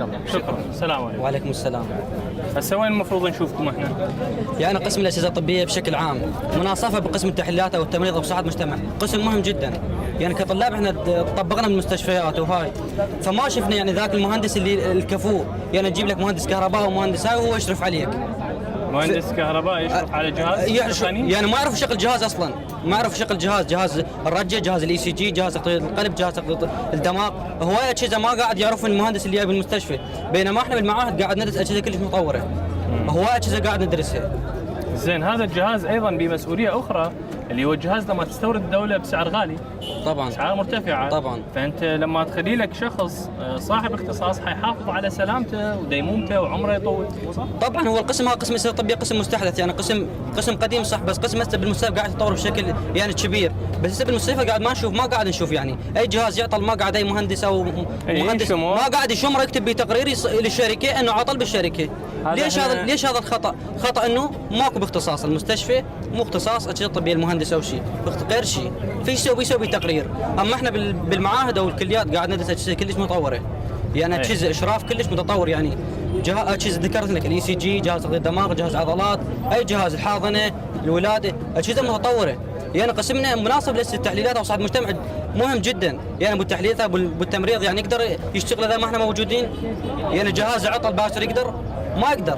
حياك الله، شكرا. السلام عليكم. وعليكم السلام. هسه وين المفروض نشوفكم احنا؟ يعني قسم الأجهزة الطبية بشكل عام مناصفة بقسم التحليلات أو التمريض أو صحة المجتمع، قسم مهم جدا. يعني كطلاب احنا طبقنا بالمستشفيات وهاي، فما شفنا يعني ذاك المهندس اللي الكفو، يعني تجيب لك مهندس كهرباء ومهندس هاي وهو يشرف عليك. مهندس كهرباء يشرف على جهاز يعني ما يعرف شكل جهاز اصلا، ما يعرف شكل جهاز الرجه، جهاز الاي سي جي، جهاز تقطيع القلب، جهاز تقطيع الدماغ، هوايه اجهزه ما قاعد يعرفون المهندس اللي جاي بالمستشفى، بينما احنا بالمعاهد قاعد ندرس اجهزه كلش متطوره. هوايه اجهزه قاعد ندرسها. زين، هذا الجهاز ايضا بمسؤوليه اخرى اللي هو الجهاز لما تستورد الدوله بسعر غالي، طبعا اسعار مرتفعه طبعا. فانت لما تخلي لك شخص صاحب اختصاص حيحافظ على سلامته وديمومته وعمره يطول، صح؟ طبعا هو القسم هذا قسم الأجهزة الطبيه قسم مستحدث، يعني قسم قديم صح، بس قسم هسه بالمستشفى قاعد يتطور بشكل يعني كبير، بس هسه بالمستشفى قاعد ما قاعد نشوف يعني اي جهاز يعطل، ما قاعد اي مهندس او مهندس ما قاعد يشمر يكتب بتقرير للشركه انه عطل بالشركه. ليش هذا الخطا؟ خطا انه ماكو باختصاص المستشفى، مو اختصاص اجهزه طبيه المهندس او شيء، غير شيء في يسوي تقرير. اما احنا بالمعاهد او الكليات قاعد ندرس اجهزه كلش متطوره، يعني اجهزه اشراف كلش متطور، يعني اجهزه ذكرت لك الاي سي جي، جهاز تقطيع الدماغ، جهاز عضلات، اي جهاز الحاضنه، الولاده، اجهزه متطوره. يعني قسمنا مناسب للتحليلات او صحه المجتمع مهم جدا، يعني بالتحليلات بالتمريض يعني يقدر يشتغل اذا ما احنا موجودين، يعني جهاز عطل باشر يقدر ما يقدر،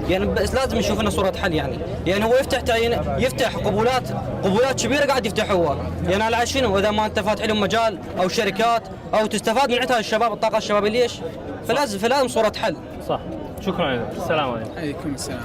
يعني بس لازم نشوف لنا صوره حل. يعني هو يفتح قبولات كبيره قاعد يفتح هو، يعني على شنو؟ اذا ما انت فاتح لهم مجال او شركات او تستفاد من عندها الشباب، الطاقه الشبابيه، ليش؟ فلازم صوره حل. صح. شكرا لك. السلام عليكم. عليكم السلام.